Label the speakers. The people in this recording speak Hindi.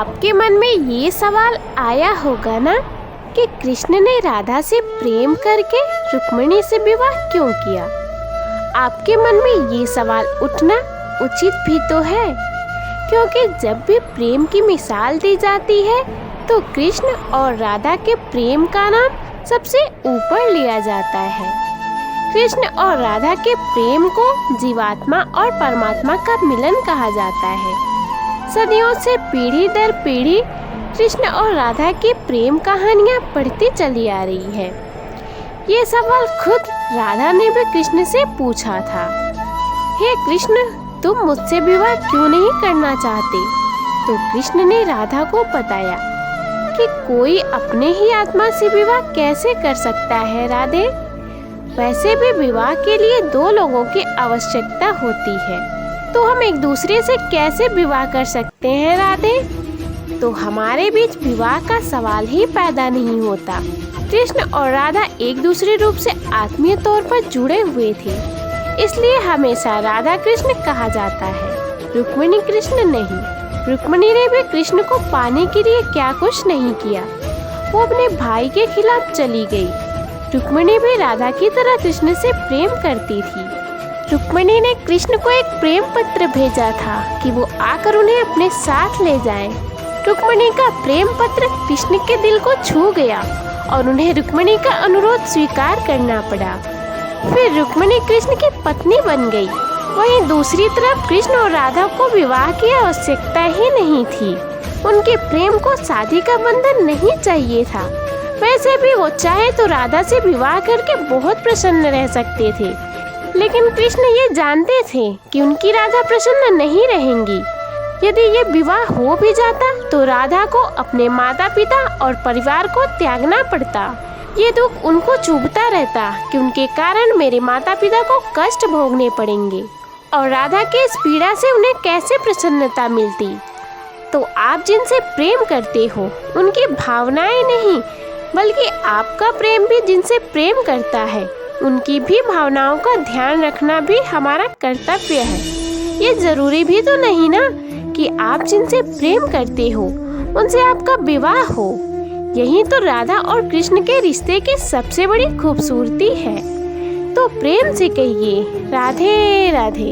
Speaker 1: आपके मन में ये सवाल आया होगा ना कि कृष्ण ने राधा से प्रेम करके रुक्मिणी से विवाह क्यों किया। आपके मन में ये सवाल उठना उचित भी तो है, क्योंकि जब भी प्रेम की मिसाल दी जाती है तो कृष्ण और राधा के प्रेम का नाम सबसे ऊपर लिया जाता है। कृष्ण और राधा के प्रेम को जीवात्मा और परमात्मा का मिलन कहा जाता है। सदियों से पीढ़ी दर पीढ़ी कृष्ण और राधा की प्रेम कहानियाँ बढ़ती चली आ रही है। ये सवाल खुद राधा ने भी कृष्ण से पूछा था, हे कृष्ण, तुम मुझसे विवाह क्यों नहीं करना चाहते? तो कृष्ण ने राधा को बताया कि कोई अपने ही आत्मा से विवाह कैसे कर सकता है राधे। वैसे भी विवाह के लिए दो लोगों की आवश्यकता होती है, तो हम एक दूसरे से कैसे विवाह कर सकते हैं राधे? तो हमारे बीच विवाह का सवाल ही पैदा नहीं होता। कृष्ण और राधा एक दूसरे रूप से आत्मीय तौर पर जुड़े हुए थे, इसलिए हमेशा राधा कृष्ण कहा जाता है, रुक्मिणी कृष्ण नहीं। रुक्मिणी ने भी कृष्ण को पाने के लिए क्या कुछ नहीं किया, वो अपने भाई के खिलाफ चली गई। रुक्मिणी भी राधा की तरह कृष्ण से प्रेम करती थी। रुक्मिणी ने कृष्ण को एक प्रेम पत्र भेजा था कि वो आकर उन्हें अपने साथ ले जाएं। रुक्मिणी का प्रेम पत्र कृष्ण के दिल को छू गया और उन्हें रुक्मिणी का अनुरोध स्वीकार करना पड़ा। फिर रुक्मिणी कृष्ण की पत्नी बन गई। वहीं दूसरी तरफ कृष्ण और राधा को विवाह की आवश्यकता ही नहीं थी। उनके प्रेम को शादी का बंधन नहीं चाहिए था। वैसे भी वो चाहे तो राधा से विवाह करके बहुत प्रसन्न रह सकते थे, लेकिन कृष्ण ये जानते थे कि उनकी राधा प्रसन्न नहीं रहेंगी। यदि ये विवाह हो भी जाता तो राधा को अपने माता पिता और परिवार को त्यागना पड़ता। ये दुख उनको चुभता रहता कि उनके कारण मेरे माता पिता को कष्ट भोगने पड़ेंगे और राधा के इस पीड़ा से उन्हें कैसे प्रसन्नता मिलती। तो आप जिनसे प्रेम करते हो उनकी भावनाएं नहीं, बल्कि आपका प्रेम भी जिनसे प्रेम करता है उनकी भी भावनाओं का ध्यान रखना भी हमारा कर्तव्य है। ये जरूरी भी तो नहीं ना कि आप जिनसे प्रेम करते हो उनसे आपका विवाह हो। यही तो राधा और कृष्ण के रिश्ते की सबसे बड़ी खूबसूरती है। तो प्रेम से कहिए राधे राधे।